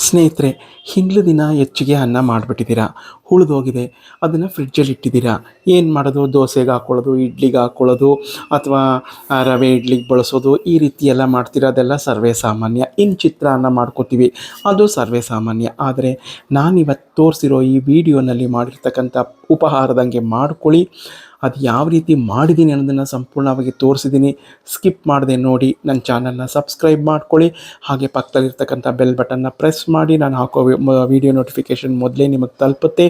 ಸ್ನೇಹಿತರೆ, ಹಿಂದಿನ ದಿನ ಹೆಚ್ಚಿಗೆ ಅನ್ನ ಮಾಡಿಬಿಟ್ಟಿದ್ದೀರಾ, ಉಳಿದೋಗಿದೆ. ಅದನ್ನು ಫ್ರಿಡ್ಜಲ್ಲಿ ಇಟ್ಟಿದ್ದೀರಾ. ಏನು ಮಾಡೋದು? ದೋಸೆಗೆ ಹಾಕ್ಕೊಳ್ಳೋದು, ಇಡ್ಲಿಗೆ ಹಾಕ್ಕೊಳ್ಳೋದು, ಅಥವಾ ರವೆ ಇಡ್ಲಿಗೆ ಬಳಸೋದು, ಈ ರೀತಿ ಎಲ್ಲ ಮಾಡ್ತೀರಾ. ಅದೆಲ್ಲ ಸರ್ವೇ ಸಾಮಾನ್ಯ. ಇನ್ನು ಚಿತ್ರಾನ್ನ ಮಾಡ್ಕೋತೀವಿ, ಅದು ಸರ್ವೇ ಸಾಮಾನ್ಯ. ಆದರೆ ನಾನಿವತ್ತು ತೋರಿಸಿರೋ ಈ ವಿಡಿಯೋನಲ್ಲಿ ಮಾಡಿರ್ತಕ್ಕಂಥ ಉಪಹಾರದಂಗೆ ಮಾಡ್ಕೊಳ್ಳಿ. ಅದು ಯಾವ ರೀತಿ ಮಾಡಿದ್ದೀನಿ ಅನ್ನೋದನ್ನು ಸಂಪೂರ್ಣವಾಗಿ ತೋರಿಸಿದ್ದೀನಿ. ಸ್ಕಿಪ್ ಮಾಡದೆ ನೋಡಿ. ನನ್ನ ಚಾನಲ್ನ ಸಬ್ಸ್ಕ್ರೈಬ್ ಮಾಡ್ಕೊಳ್ಳಿ. ಹಾಗೆ ಪಕ್ಕದಲ್ಲಿರ್ತಕ್ಕಂಥ ಬೆಲ್ ಬಟನ್ನ ಪ್ರೆಸ್ ಮಾಡಿ. ನಾನು ಹಾಕೋ ವಿಡಿಯೋ ನೋಟಿಫಿಕೇಷನ್ ಮೊದಲೇ ನಿಮಗೆ ತಲುಪುತ್ತೆ.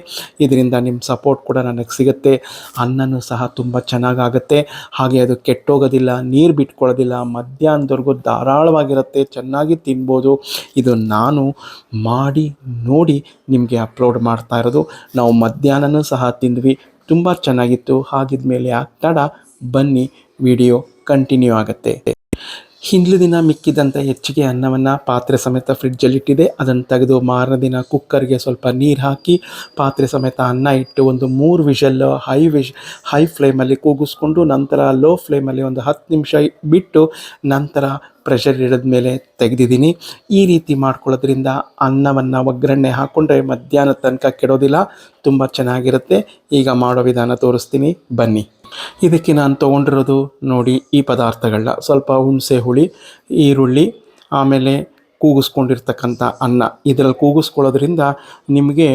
ಇದರಿಂದ ನಿಮ್ಮ ಸಪೋರ್ಟ್ ಕೂಡ ನನಗೆ ಸಿಗುತ್ತೆ. ಅನ್ನನೂ ಸಹ ತುಂಬ ಚೆನ್ನಾಗಾಗುತ್ತೆ. ಹಾಗೆ ಅದು ಕೆಟ್ಟೋಗೋದಿಲ್ಲ, ನೀರು ಬಿಟ್ಕೊಳ್ಳೋದಿಲ್ಲ. ಮಧ್ಯಾಹ್ನದವರೆಗೂ ಧಾರಾಳವಾಗಿರುತ್ತೆ, ಚೆನ್ನಾಗಿ ತಿನ್ಬೋದು. ಇದು ನಾನು ಮಾಡಿ ನೋಡಿ ನಿಮಗೆ ಅಪ್ಲೋಡ್ ಮಾಡ್ತಾ ಇರೋದು. ನಾವು ಮಧ್ಯಾಹ್ನನೂ ಸಹ ತಿಂದ್ವಿ, ತುಂಬ ಚೆನ್ನಾಗಿತ್ತು. ಹಾಗಿದ್ಮೇಲೆ ತಡ ಬನ್ನಿ, ವಿಡಿಯೋ ಕಂಟಿನ್ಯೂ ಆಗುತ್ತೆ. ಹಿಂದಿನ ದಿನ ಮಿಕ್ಕಿದಂಥ ಹೆಚ್ಚಿಗೆ ಅನ್ನವನ್ನು ಪಾತ್ರೆ ಸಮೇತ ಫ್ರಿಡ್ಜಲ್ಲಿಟ್ಟಿದೆ. ಅದನ್ನು ತೆಗೆದು ಮಾರನೇ ದಿನ ಕುಕ್ಕರ್ಗೆ ಸ್ವಲ್ಪ ನೀರು ಹಾಕಿ ಪಾತ್ರೆ ಸಮೇತ ಅನ್ನ ಇಟ್ಟು ಒಂದು 3 ವಿಷಲ್ಲು ಹೈ ಫ್ಲೇಮಲ್ಲಿ ಕೂಗಿಸ್ಕೊಂಡು, ನಂತರ ಲೋ ಫ್ಲೇಮಲ್ಲಿ ಒಂದು 10 ನಿಮಿಷ ಬಿಟ್ಟು ನಂತರ ಪ್ರೆಷರ್ ಹಿಡಿದ ಮೇಲೆ ತೆಗೆದಿದ್ದೀನಿ. ಈ ರೀತಿ ಮಾಡ್ಕೊಳ್ಳೋದ್ರಿಂದ ಅನ್ನವನ್ನು ಒಗ್ಗರಣೆ ಹಾಕ್ಕೊಂಡ್ರೆ ಮಧ್ಯಾಹ್ನದ ತನಕ ಕೆಡೋದಿಲ್ಲ, ತುಂಬ ಚೆನ್ನಾಗಿರುತ್ತೆ. ಈಗ ಮಾಡೋ ವಿಧಾನ ತೋರಿಸ್ತೀನಿ, ಬನ್ನಿ. ಇದಕ್ಕೆ ನಾನು ತೊಗೊಂಡಿರೋದು ನೋಡಿ ಈ ಪದಾರ್ಥಗಳನ್ನ: ಸ್ವಲ್ಪ ಹುಣಸೆ ಹುಳಿ, ಈರುಳ್ಳಿ, ಆಮೇಲೆ ಕೂಗಿಸ್ಕೊಂಡಿರ್ತಕ್ಕಂಥ ಅನ್ನ. ಇದರಲ್ಲಿ ಕೂಗಿಸ್ಕೊಳ್ಳೋದ್ರಿಂದ ನಿಮಗೆ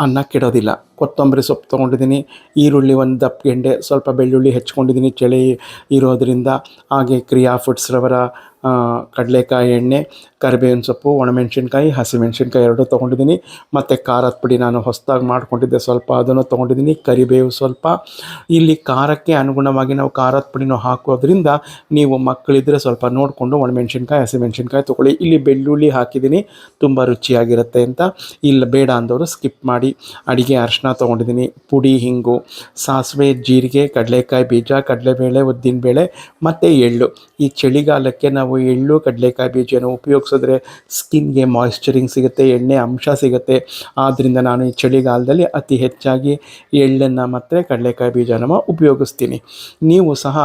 ಅನ್ನ ಕೆಡೋದಿಲ್ಲ. ಕೊತ್ತಂಬರಿ ಸೊಪ್ಪು ತೊಗೊಂಡಿದ್ದೀನಿ, ಈರುಳ್ಳಿ ಒಂದು ದಪ್ಪ ಗೆಂಡೆ, ಸ್ವಲ್ಪ ಬೆಳ್ಳುಳ್ಳಿ ಹೆಚ್ಕೊಂಡಿದ್ದೀನಿ ಚಳಿ ಇರೋದರಿಂದ. ಹಾಗೆ ಕ್ರಿಯಾ ಫುಡ್ಸ್ ರವರ ಕಡಲೆಕಾಯಿ ಎಣ್ಣೆ, ಕರಿಬೇವಿನ ಸೊಪ್ಪು, ಒಣಮೆಣ್ಸಿನ್ಕಾಯಿ, ಹಸಿಮೆಣ್ಸಿನ್ಕಾಯಿ 2 ತೊಗೊಂಡಿದ್ದೀನಿ. ಮತ್ತು ಖಾರದ ಪುಡಿ ನಾನು ಹೊಸದಾಗಿ ಮಾಡ್ಕೊಂಡಿದ್ದೆ, ಸ್ವಲ್ಪ ಅದನ್ನು ತೊಗೊಂಡಿದ್ದೀನಿ. ಕರಿಬೇವು ಸ್ವಲ್ಪ. ಇಲ್ಲಿ ಖಾರಕ್ಕೆ ಅನುಗುಣವಾಗಿ ನಾವು ಖಾರದ ಪುಡಿನೂ ಹಾಕೋದ್ರಿಂದ ನೀವು ಮಕ್ಕಳಿದ್ದರೆ ಸ್ವಲ್ಪ ನೋಡಿಕೊಂಡು ಒಣಮೆಣ್ಸಿನ್ಕಾಯಿ, ಹಸಿಮೆಣ್ಸಿನ್ಕಾಯಿ ತೊಗೊಳ್ಳಿ. ಇಲ್ಲಿ ಬೆಳ್ಳುಳ್ಳಿ ಹಾಕಿದ್ದೀನಿ, ತುಂಬ ರುಚಿಯಾಗಿರುತ್ತೆ ಅಂತ. ಇಲ್ಲ ಬೇಡ ಅಂದವರು ಸ್ಕಿಪ್ ಮಾಡಿ. ಅಡಿಗೆ ಅರಿಶಿನ ತೊಗೊಂಡಿದ್ದೀನಿ, ಪುಡಿ, ಹಿಂಗು, ಸಾಸಿವೆ, ಜೀರಿಗೆ, ಕಡಲೆಕಾಯಿ ಬೀಜ, ಕಡಲೆಬೇಳೆ, ಉದ್ದಿನಬೇಳೆ ಮತ್ತು ಎಳ್ಳು. ಈ ಚಳಿಗಾಲಕ್ಕೆ ನಾವು ಎಳ್ಳು, ಕಡಲೆಕಾಯಿ ಬೀಜನ ಉಪಯೋಗಿಸಿದ್ರೆ ಸ್ಕಿನ್ಗೆ ಮಾಯಿಶ್ಚರಿಂಗ್ ಸಿಗುತ್ತೆ, ಎಣ್ಣೆ ಅಂಶ ಸಿಗುತ್ತೆ. ಆದ್ದರಿಂದ ನಾನು ಈ ಚಳಿಗಾಲದಲ್ಲಿ ಅತಿ ಹೆಚ್ಚಾಗಿ ಎಳ್ಳನ್ನು ಮತ್ತು ಕಡಲೆಕಾಯಿ ಬೀಜನ ಉಪಯೋಗಿಸ್ತೀನಿ. ನೀವು ಸಹ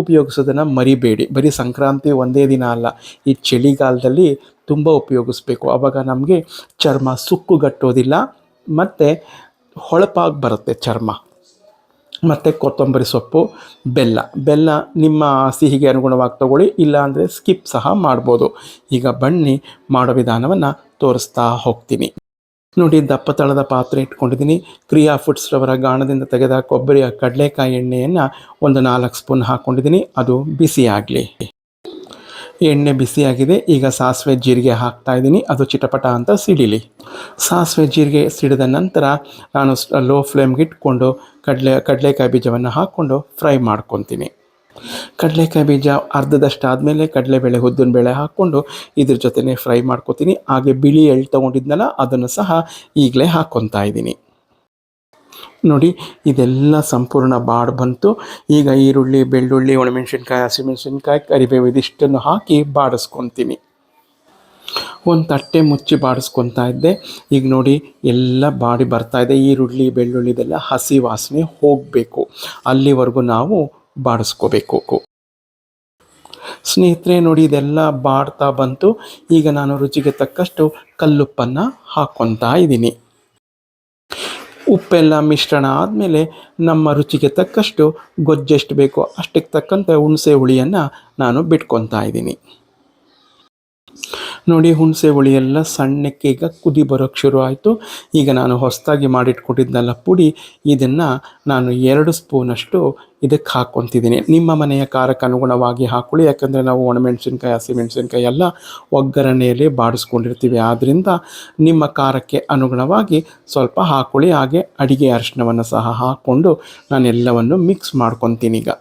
ಉಪಯೋಗಿಸೋದನ್ನು ಮರಿಬೇಡಿ. ಬರೀ ಸಂಕ್ರಾಂತಿ ಒಂದೇ ದಿನ ಅಲ್ಲ, ಈ ಚಳಿಗಾಲದಲ್ಲಿ ತುಂಬ ಉಪಯೋಗಿಸ್ಬೇಕು. ಆವಾಗ ನಮಗೆ ಚರ್ಮ ಸುಕ್ಕುಗಟ್ಟೋದಿಲ್ಲ ಮತ್ತು ಹೊಳಪಾಗಿ ಬರುತ್ತೆ ಚರ್ಮ. ಮತ್ತು ಕೊತ್ತಂಬರಿ ಸೊಪ್ಪು, ಬೆಲ್ಲ ನಿಮ್ಮ ಸಿಹಿಗೆ ಅನುಗುಣವಾಗಿ ತೊಗೊಳ್ಳಿ, ಇಲ್ಲಾಂದರೆ ಸ್ಕಿಪ್ ಸಹ ಮಾಡ್ಬೋದು. ಈಗ ಬನ್ನಿ ಮಾಡೋ ವಿಧಾನವನ್ನು ತೋರಿಸ್ತಾ ಹೋಗ್ತೀನಿ. ನೋಡಿ, ದಪ್ಪ ತಳದ ಪಾತ್ರೆ ಇಟ್ಕೊಂಡಿದ್ದೀನಿ. ಕ್ರಿಯಾ ಫುಡ್ಸ್ ರವರ ಗಾಣದಿಂದ ತೆಗೆದ ಕೊಬ್ಬರಿಯ ಕಡಲೆಕಾಯಿ ಎಣ್ಣೆಯನ್ನು ಒಂದು 4 ಸ್ಪೂನ್ ಹಾಕ್ಕೊಂಡಿದ್ದೀನಿ. ಅದು ಬಿಸಿ ಆಗಲಿ. ಎಣ್ಣೆ ಬಿಸಿಯಾಗಿದೆ. ಈಗ ಸಾಸಿವೆ ಜೀರಿಗೆ ಹಾಕ್ತಾಯಿದ್ದೀನಿ, ಅದು ಚಿಟಪಟ ಅಂತ ಸಿಡಿಲಿ. ಸಾಸಿವೆ ಜೀರಿಗೆ ಸಿಡಿದ ನಂತರ ನಾನು ಲೋ ಫ್ಲೇಮ್ಗೆ ಇಟ್ಕೊಂಡು ಕಡಲೆಕಾಯಿ ಬೀಜವನ್ನು ಹಾಕ್ಕೊಂಡು ಫ್ರೈ ಮಾಡ್ಕೊತೀನಿ. ಕಡಲೆಕಾಯಿ ಬೀಜ ಅರ್ಧದಷ್ಟು ಆದಮೇಲೆ ಕಡಲೆಬೇಳೆ, ಉದ್ದಿನಬೇಳೆ ಹಾಕ್ಕೊಂಡು ಇದ್ರ ಜೊತೆನೇ ಫ್ರೈ ಮಾಡ್ಕೊತೀನಿ. ಹಾಗೆ ಬಿಳಿ ಎಳ್ಳು ತೊಗೊಂಡಿದ್ನಲ್ಲ, ಅದನ್ನು ಸಹ ಈಗಲೇ ಹಾಕ್ಕೊತಾ ಇದ್ದೀನಿ. ನೋಡಿ, ಇದೆಲ್ಲ ಸಂಪೂರ್ಣ ಬಾಡಿ ಬಂತು. ಈಗ ಈರುಳ್ಳಿ, ಬೆಳ್ಳುಳ್ಳಿ, ಒಣಮೆಣ್ಸಿನ್ಕಾಯಿ, ಹಸಿಮೆಣ್ಸಿನ್ಕಾಯಿ, ಕರಿಬೇವು ಇದಿಷ್ಟನ್ನು ಹಾಕಿ ಬಾಡಿಸ್ಕೊತೀನಿ. ಒಂದು ತಟ್ಟೆ ಮುಚ್ಚಿ ಬಾಡಿಸ್ಕೊತಾ ಇದ್ದೆ. ಈಗ ನೋಡಿ ಎಲ್ಲ ಬಾಡಿ ಬರ್ತಾಯಿದೆ. ಈರುಳ್ಳಿ, ಬೆಳ್ಳುಳ್ಳಿದೆಲ್ಲ ಹಸಿ ವಾಸನೆ ಹೋಗಬೇಕು, ಅಲ್ಲಿವರೆಗೂ ನಾವು ಬಾಡಿಸ್ಕೋಬೇಕು. ಸ್ನೇಹಿತರೆ ನೋಡಿ, ಇದೆಲ್ಲ ಬಾಡ್ತಾ ಬಂತು. ಈಗ ನಾನು ರುಚಿಗೆ ತಕ್ಕಷ್ಟು ಕಲ್ಲುಪ್ಪನ್ನು ಹಾಕ್ಕೊತಾ ಇದ್ದೀನಿ. ಉಪ್ಪೆಲ್ಲ ಮಿಶ್ರಣ ಆದಮೇಲೆ ನಮ್ಮ ರುಚಿಗೆ ತಕ್ಕಷ್ಟು ಗೊಜ್ಜೆಷ್ಟು ಬೇಕೋ ಅಷ್ಟಕ್ಕೆ ತಕ್ಕಂತೆ ಹುಣಸೆ ಹುಳಿಯನ್ನು ನಾನು ಬಿಟ್ಕೊತಾ ಇದ್ದೀನಿ. ನೋಡಿ, ಹುಣಸೆ ಹುಳಿ ಎಲ್ಲ ಸಣ್ಣಕ್ಕೆ ಈಗ ಕುದಿ ಬರೋಕ್ಕೆ ಶುರು ಆಯಿತು. ಈಗ ನಾನು ಹೊಸದಾಗಿ ಮಾಡಿಟ್ಕೊಂಡಿದ್ನಲ್ಲ ಪುಡಿ, ಇದನ್ನು ನಾನು 2 ಸ್ಪೂನಷ್ಟು ಇದಕ್ಕೆ ಹಾಕ್ಕೊತಿದ್ದೀನಿ. ನಿಮ್ಮ ಮನೆಯ ಖಾರಕ್ಕೆ ಅನುಗುಣವಾಗಿ ಹಾಕ್ಕೊಳ್ಳಿ. ಯಾಕಂದರೆ ನಾವು ಒಣಮೆಣ್ಸಿನ್ಕಾಯಿ, ಹಸಿಮೆಣ್ಸಿನ್ಕಾಯಿ ಎಲ್ಲ ಒಗ್ಗರಣೆಯಲ್ಲಿ ಬಾಡಿಸ್ಕೊಂಡಿರ್ತೀವಿ. ಆದ್ದರಿಂದ ನಿಮ್ಮ ಖಾರಕ್ಕೆ ಅನುಗುಣವಾಗಿ ಸ್ವಲ್ಪ ಹಾಕ್ಕೊಳ್ಳಿ. ಹಾಗೆ ಅಡಿಗೆ ಅರಿಶಿನವನ್ನು ಸಹ ಹಾಕ್ಕೊಂಡು ನಾನು ಎಲ್ಲವನ್ನು ಮಿಕ್ಸ್ ಮಾಡ್ಕೊತೀನಿ. ಈಗ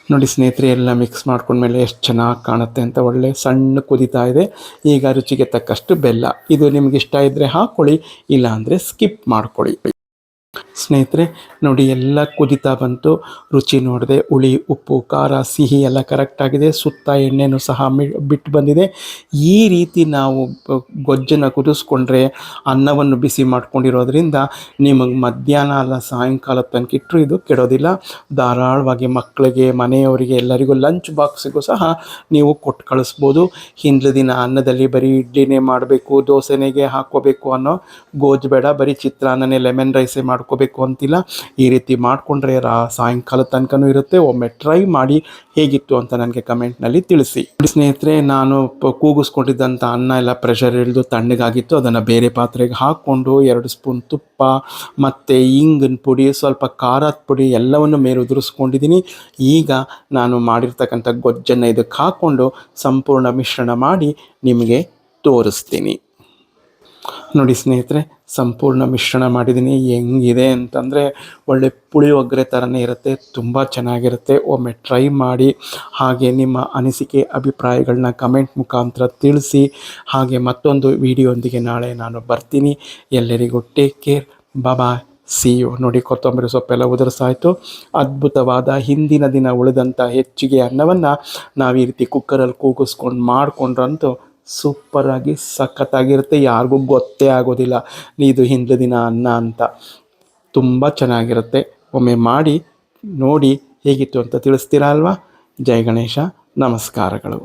ನೋಡಿ ಸ್ನೇಹಿತರೆ, ಎಲ್ಲ ಮಿಕ್ಸ್ ಮಾಡ್ಕೊಂಡ್ಮೇಲೆ ಎಷ್ಟು ಚೆನ್ನಾಗಿ ಕಾಣುತ್ತೆ ಅಂತ. ಒಳ್ಳೆ ಸಣ್ಣ ಕುದೀತಾ ಇದೆ. ಈಗ ರುಚಿಗೆ ತಕ್ಕಷ್ಟು ಬೆಲ್ಲ. ಇದು ನಿಮ್ಗೆ ಇಷ್ಟ ಇದ್ದರೆ ಹಾಕ್ಕೊಳ್ಳಿ, ಇಲ್ಲಾಂದರೆ ಸ್ಕಿಪ್ ಮಾಡ್ಕೊಳ್ಳಿ. ಸ್ನೇಹಿತರೆ ನೋಡಿ, ಎಲ್ಲ ಕುದೀತಾ ಬಂತು. ರುಚಿ ನೋಡಿದೆ, ಹುಳಿ ಉಪ್ಪು ಖಾರ ಸಿಹಿ ಎಲ್ಲ ಕರೆಕ್ಟಾಗಿದೆ. ಸುತ್ತ ಎಣ್ಣೆನೂ ಸಹ ಬಿಟ್ಟು ಬಂದಿದೆ. ಈ ರೀತಿ ನಾವು ಗೊಜ್ಜನ್ನು ಕುದಿಸ್ಕೊಂಡ್ರೆ ಅನ್ನವನ್ನು ಬಿಸಿ ಮಾಡ್ಕೊಂಡಿರೋದ್ರಿಂದ ನಿಮಗೆ ಮಧ್ಯಾಹ್ನ ಅಲ್ಲ ಸಾಯಂಕಾಲ ತನಕ ಇಟ್ಟರು ಇದು ಕೆಡೋದಿಲ್ಲ. ಧಾರಾಳವಾಗಿ ಮಕ್ಕಳಿಗೆ, ಮನೆಯವರಿಗೆ, ಎಲ್ಲರಿಗೂ ಲಂಚ್ ಬಾಕ್ಸಿಗೂ ಸಹ ನೀವು ಕೊಟ್ಟು ಕಳಿಸ್ಬೋದು. ಹಿಂದಿನ ದಿನ ಅನ್ನದಲ್ಲಿ ಬರೀ ಇಡ್ಲಿನೇ ಮಾಡಬೇಕು, ದೋಸೆನೆಗೆ ಹಾಕ್ಕೋಬೇಕು ಅನ್ನೋ ಗೋಜು ಬೇಡ. ಬರೀ ಚಿತ್ರಾನ್ನನೇ ಲೆಮನ್ ರೈಸೇ ಮಾಡ್ಕೋಬೇಕು ಅಂತಿಲ್ಲ. ಈ ರೀತಿ ಮಾಡಿಕೊಂಡ್ರೆ ಸಾಯಂಕಾಲ ತನಕನೂ ಇರುತ್ತೆ. ಒಮ್ಮೆ ಟ್ರೈ ಮಾಡಿ ಹೇಗಿತ್ತು ಅಂತ ನನಗೆ ಕಮೆಂಟ್ನಲ್ಲಿ ತಿಳಿಸಿ. ಸ್ನೇಹಿತರೆ, ನಾನು ಕೂಗಿಸ್ಕೊಂಡಿದ್ದಂಥ ಅನ್ನ ಎಲ್ಲ ಪ್ರೆಷರ್ ಇಳಿದು ತಣ್ಣಗಾಗಿತ್ತು. ಅದನ್ನು ಬೇರೆ ಪಾತ್ರೆಗೆ ಹಾಕ್ಕೊಂಡು 2 ಸ್ಪೂನ್ ತುಪ್ಪ ಮತ್ತು ಇಂಗಿನ ಪುಡಿ, ಸ್ವಲ್ಪ ಖಾರದ ಪುಡಿ ಎಲ್ಲವನ್ನು ಮೇಲೆ ಉದುರಿಸ್ಕೊಂಡಿದ್ದೀನಿ. ಈಗ ನಾನು ಮಾಡಿರ್ತಕ್ಕಂಥ ಗೊಜ್ಜನ್ನು ಇದಕ್ಕೆ ಹಾಕ್ಕೊಂಡು ಸಂಪೂರ್ಣ ಮಿಶ್ರಣ ಮಾಡಿ ನಿಮಗೆ ತೋರಿಸ್ತೀನಿ. ನೋಡಿ ಸ್ನೇಹಿತರೆ, ಸಂಪೂರ್ಣ ಮಿಶ್ರಣ ಮಾಡಿದ್ದೀನಿ. ಹೆಂಗಿದೆ ಅಂತಂದರೆ ಒಳ್ಳೆ ಪುಳಿಯೋಗರೆ ಥರನೇ ಇರುತ್ತೆ, ತುಂಬ ಚೆನ್ನಾಗಿರುತ್ತೆ. ಒಮ್ಮೆ ಟ್ರೈ ಮಾಡಿ. ಹಾಗೆ ನಿಮ್ಮ ಅನಿಸಿಕೆ ಅಭಿಪ್ರಾಯಗಳನ್ನ ಕಮೆಂಟ್ ಮುಖಾಂತರ ತಿಳಿಸಿ. ಹಾಗೆ ಮತ್ತೊಂದು ವಿಡಿಯೋಂದಿಗೆ ನಾಳೆ ನಾನು ಬರ್ತೀನಿ. ಎಲ್ಲರಿಗೂ take care, bye, see you. ನೋಡಿ, ಕೊತ್ತಂಬರಿ ಸೊಪ್ಪೆಲ್ಲ ಉದುರಿಸಾಯಿತು. ಅದ್ಭುತವಾದ ಹಿಂದಿನ ದಿನ ಉಳಿದಂಥ ಹೆಚ್ಚಿಗೆ ಅನ್ನವನ್ನು ನಾವು ಈ ರೀತಿ ಕುಕ್ಕರಲ್ಲಿ ಕೂಗಿಸ್ಕೊಂಡು ಮಾಡಿಕೊಂಡ್ರಂತೂ ಸೂಪರಾಗಿ ಸಖತ್ತಾಗಿರುತ್ತೆ. ಯಾರಿಗೂ ಗೊತ್ತೇ ಆಗೋದಿಲ್ಲ ಇದು ಹಿಂದಿನ ದಿನ ಅನ್ನ ಅಂತ. ತುಂಬ ಚೆನ್ನಾಗಿರುತ್ತೆ. ಒಮ್ಮೆ ಮಾಡಿ ನೋಡಿ ಹೇಗಿತ್ತು ಅಂತ ತಿಳಿಸ್ತೀರಾ ಅಲ್ವಾ? ಜೈ ಗಣೇಶ, ನಮಸ್ಕಾರಗಳು.